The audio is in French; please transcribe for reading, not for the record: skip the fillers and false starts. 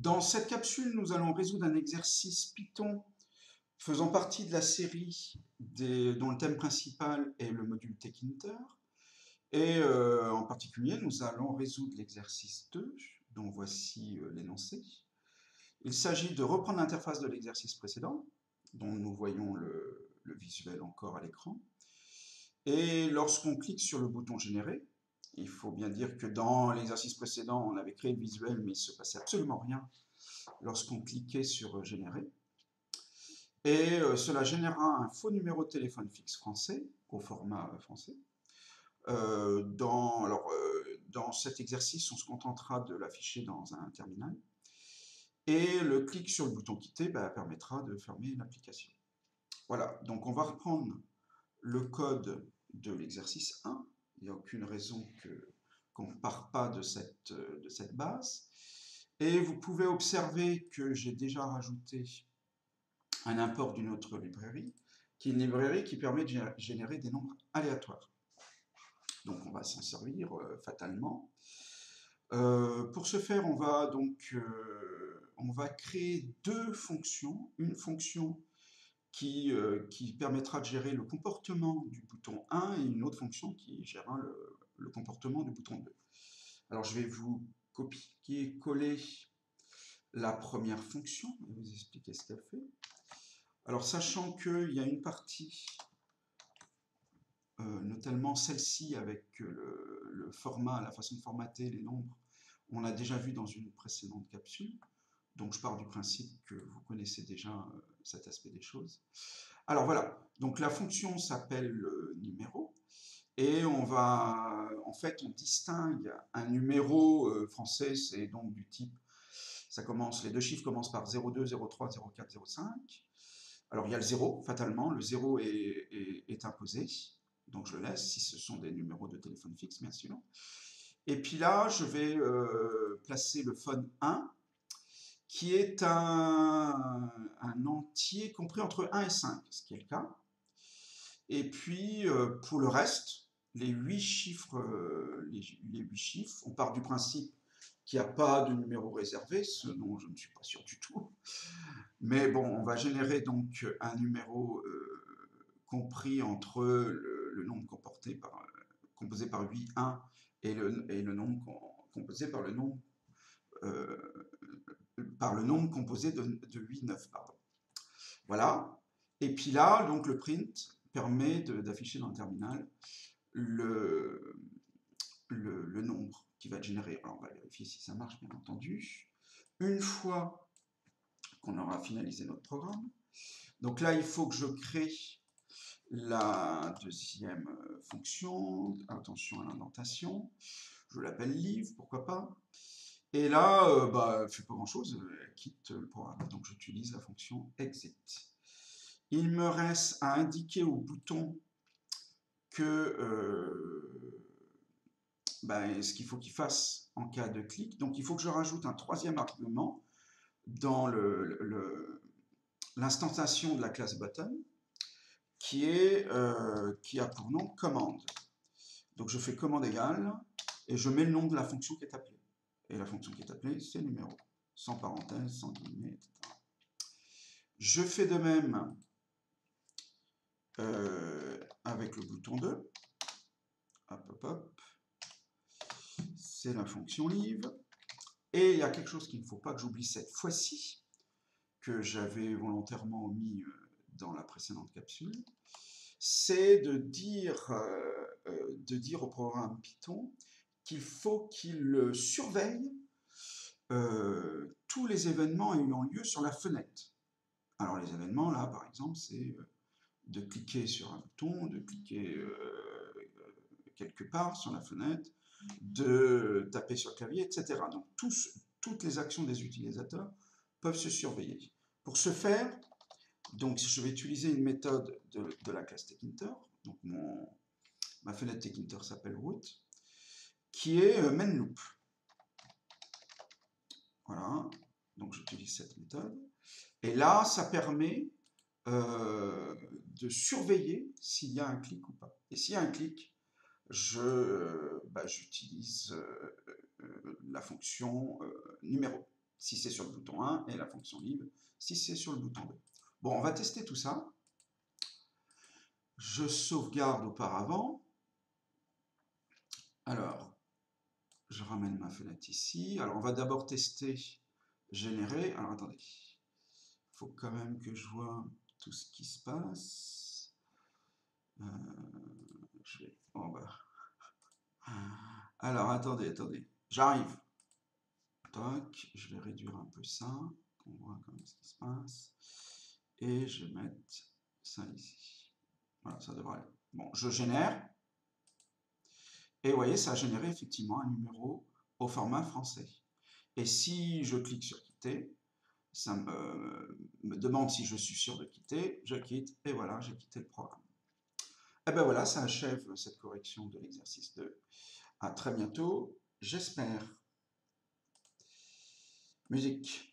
Dans cette capsule, nous allons résoudre un exercice Python faisant partie de la série dont le thème principal est le module Tkinter. Et en particulier, nous allons résoudre l'exercice 2, dont voici l'énoncé. Il s'agit de reprendre l'interface de l'exercice précédent, dont nous voyons le visuel encore à l'écran. Et lorsqu'on clique sur le bouton Générer, il faut bien dire que dans l'exercice précédent, on avait créé le visuel, mais il ne se passait absolument rien lorsqu'on cliquait sur Générer. Et cela générera un faux numéro de téléphone fixe français, au format français. Dans cet exercice, on se contentera de l'afficher dans un terminal. Et le clic sur le bouton quitter permettra de fermer l'application. Voilà, donc on va reprendre le code de l'exercice 1. Il n'y a aucune raison qu'on ne parte pas de cette base. Et vous pouvez observer que j'ai déjà rajouté un import d'une autre librairie, qui est une librairie qui permet de générer des nombres aléatoires. Donc on va s'en servir fatalement. Pour ce faire, on va créer deux fonctions. Une fonction qui permettra de gérer le comportement du bouton 1 et une autre fonction qui gérera le comportement du bouton 2. Alors je vais vous copier-coller la première fonction et vous expliquer ce qu'elle fait. Alors sachant qu'il y a une partie, notamment celle-ci avec le format, la façon de formater les nombres, on l'a déjà vu dans une précédente capsule. Donc je pars du principe que vous connaissez déjà cet aspect des choses. Alors voilà, donc la fonction s'appelle numéro et en fait on distingue un numéro français, c'est donc du type, les deux chiffres commencent par 02, 03, 04, 05. Alors il y a le 0, fatalement, le 0 est imposé, donc je le laisse si ce sont des numéros de téléphone fixe bien sûr. Et puis là je vais placer le phone 1, qui est un entier compris entre 1 et 5, ce qui est le cas. Et puis, pour le reste, les 8 chiffres, on part du principe qu'il n'y a pas de numéro réservé, ce dont je ne suis pas sûr du tout. Mais bon, on va générer donc un numéro compris entre le nombre composé par 8, 1 et le nombre composé par le nombre composé de 8, 9. Pardon. Voilà. Et puis là, donc le print permet d'afficher dans le terminal le nombre qui va être généré. Alors on va vérifier si ça marche, bien entendu. Une fois qu'on aura finalisé notre programme, donc là, il faut que je crée la deuxième fonction. Attention à l'indentation. Je l'appelle live, pourquoi pas. Et là, elle ne fait pas grand-chose, elle quitte le programme. Donc j'utilise la fonction exit. Il me reste à indiquer au bouton ce qu'il faut qu'il fasse en cas de clic. Donc il faut que je rajoute un troisième argument dans l'instantiation de la classe button qui a pour nom commande. Donc je fais commande égale et je mets le nom de la fonction qui est appelée. Et la fonction qui est appelée, c'est numéro, sans parenthèse, sans guillemets, etc. Je fais de même avec le bouton 2. Hop, hop, hop. C'est la fonction live. Et il y a quelque chose qu'il ne faut pas que j'oublie cette fois-ci, que j'avais volontairement omis dans la précédente capsule, c'est de dire au programme Python qu'il faut qu'il surveille tous les événements ayant lieu sur la fenêtre. Alors les événements, là, par exemple, c'est de cliquer sur un bouton, de cliquer quelque part sur la fenêtre, de taper sur le clavier, etc. Donc toutes les actions des utilisateurs peuvent se surveiller. Pour ce faire, donc, je vais utiliser une méthode de la classe Tkinter. Donc ma fenêtre Tkinter s'appelle root, qui est mainLoop. Voilà, donc j'utilise cette méthode. Et là, ça permet de surveiller s'il y a un clic ou pas. Et s'il y a un clic, j'utilise la fonction numéro. si c'est sur le bouton 1, et la fonction libre si c'est sur le bouton 2. Bon, on va tester tout ça. Je sauvegarde auparavant. Alors, je ramène ma fenêtre ici. Alors, on va d'abord tester générer. Alors, attendez. Il faut quand même que je vois tout ce qui se passe. Je vais en bas. Alors, attendez. J'arrive. Toc, je vais réduire un peu ça. On voit quand même ce qui se passe. Et je vais mettre ça ici. Voilà, ça devrait aller. Bon, je génère. Et vous voyez, ça a généré effectivement un numéro au format français. Et si je clique sur quitter, ça me demande si je suis sûr de quitter. Je quitte et voilà, j'ai quitté le programme. Et ben voilà, ça achève cette correction de l'exercice 2. À très bientôt, j'espère. Musique.